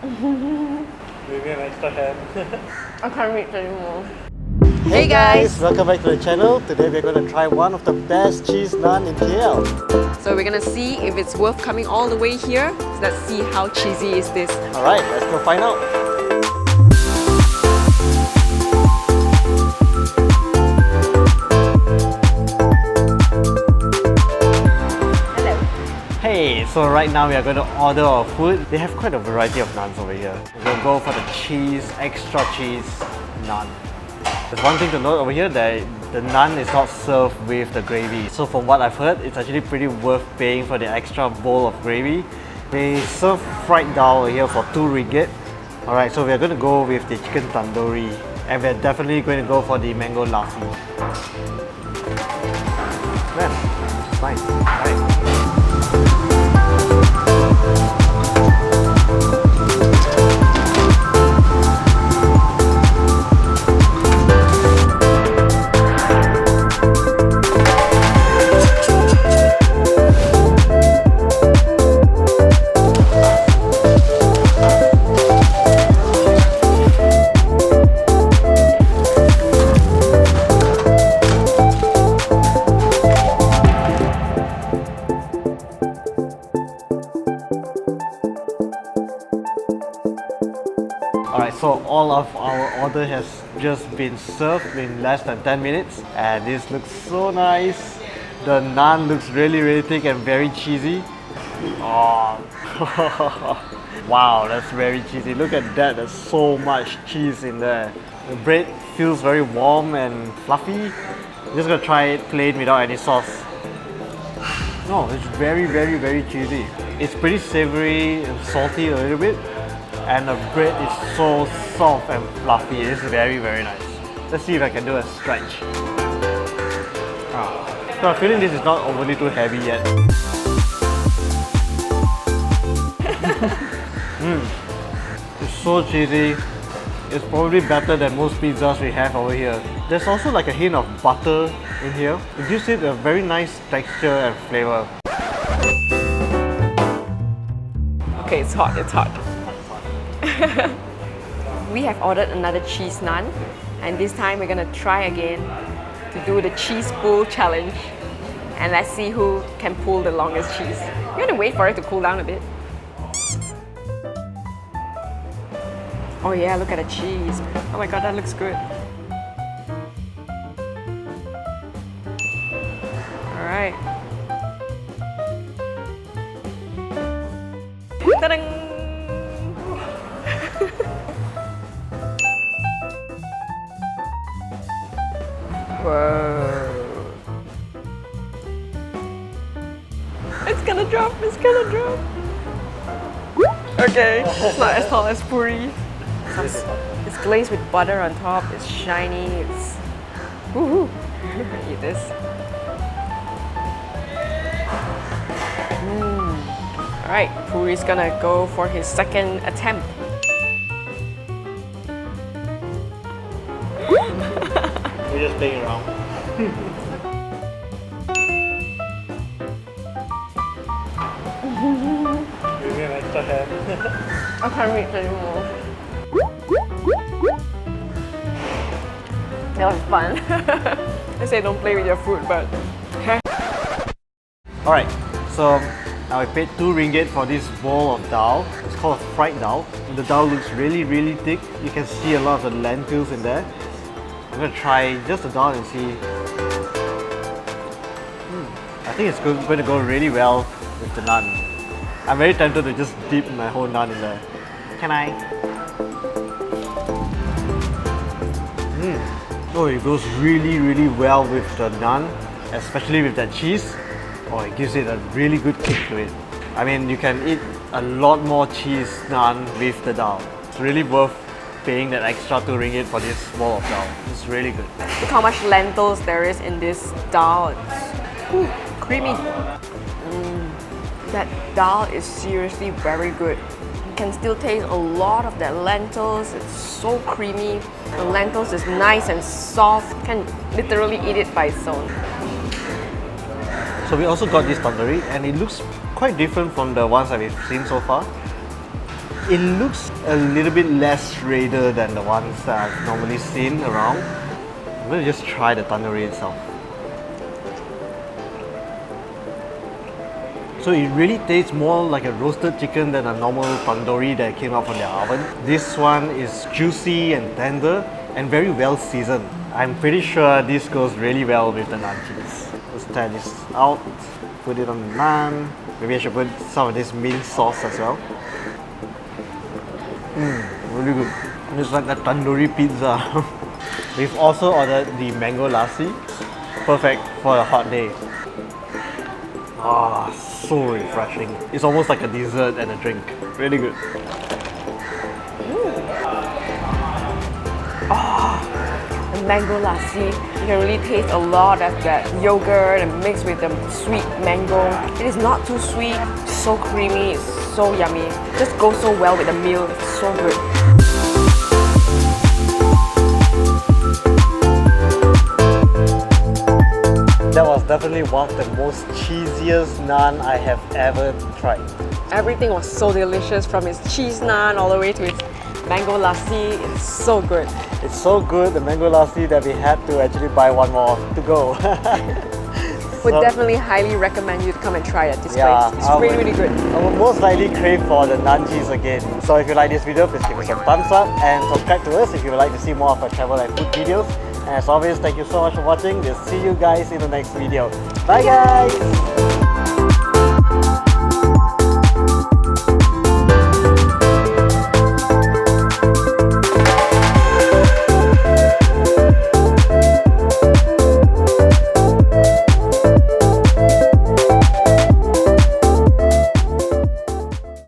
Maybe an extra hand. I can't reach anymore. Hey guys, welcome back to the channel. Today we're going to try one of the best cheese naan in KL. So we're gonna see if it's worth coming all the way here. So let's see how cheesy is this. Alright, let's go find out. Hey, so right now we are going to order our food. They have quite a variety of naans over here. We're going to go for the extra cheese naan. There's one thing to note over here that the naan is not served with the gravy. So from what I've heard, it's actually pretty worth paying for the extra bowl of gravy. They serve fried dhal over here for 2 ringgit. Alright, so we're going to go with the chicken tandoori. And we're definitely going to go for the mango lassi. Man, it's nice. Right. Alright, so all of our order has just been served in less than 10 minutes and this looks so nice. The naan looks really thick and very cheesy. Oh. Wow, that's very cheesy. Look at that, there's so much cheese in there. The bread feels very warm and fluffy. I'm just gonna try it plain without any sauce. No, it's very cheesy. It's pretty savory and salty a little bit. And the bread is so soft and fluffy. It's very nice. Let's see if I can do a stretch. So I'm feeling this is not overly too heavy yet. It's so cheesy. It's probably better than most pizzas we have over here. There's also like a hint of butter in here. It gives it a very nice texture and flavor. Okay, it's hot, it's hot. We have ordered another cheese naan and this time we're gonna try again to do the cheese pull challenge and let's see who can pull the longest cheese. We're gonna wait for it to cool down a bit. Oh yeah, look at the cheese. Oh my god, that looks good. Alright. Ta-dang! Whoa. It's gonna drop, it's gonna drop. Okay, it's not as tall as puri. It's glazed with butter on top, it's shiny, it's... Woohoo! Eat this. Alright, Puri's gonna go for his second attempt. We're just playing around. Maybe an extra hand. I can't reach anymore. That was fun. They say don't play with your food, but... Alright, so now I paid 2 ringgit for this bowl of dhal. It's called fried dhal. The dhal looks really thick. You can see a lot of the lentils in there. I'm gonna try just the dhal and see. I think it's going to go really well with the naan. I'm very tempted to just dip my whole naan in there. Can I? Oh, it goes really well with the naan, especially with that cheese. Oh, it gives it a really good kick to it. I mean, you can eat a lot more cheese naan with the dhal. It's really worth paying that extra 2 ringgit for this bowl of dhal. It's really good. Look how much lentils there is in this dhal. It's creamy. That dhal is seriously very good. You can still taste a lot of that lentils. It's so creamy. The lentils is nice and soft. You can literally eat it by its own. So we also got this tandoori and it looks quite different from the ones that we've seen so far. It looks a little bit less shredder than the ones that I've normally seen around. I'm gonna just try the tandoori itself. So it really tastes more like a roasted chicken than a normal tandoori that came out from their oven. This one is juicy and tender and very well seasoned. I'm pretty sure this goes really well with the naan cheese. Let's try this out, put it on the naan. Maybe I should put some of this mint sauce as well. Really good. It's like a tandoori pizza. We've also ordered the mango lassi. Perfect for a hot day. Ah, so refreshing. It's almost like a dessert and a drink. Really good. The mango lassi, you can really taste a lot of that yogurt and mixed with the sweet mango. It is not too sweet, so creamy, it's so yummy. Just goes so well with the meal, it's so good. That was definitely one of the most cheesiest naan I have ever tried. Everything was so delicious, from its cheese naan all the way to its mango lassi. It's so good. It's so good, the mango lassi, that we had to actually buy one more to go. Would definitely highly recommend you to come and try it at this Yeah, place. It's really good. I will most likely crave for the naan cheese again. So if you like this video, please give us a thumbs up and subscribe to us if you would like to see more of our travel and food videos. And as always, thank you so much for watching. We'll see you guys in the next video. Bye guys!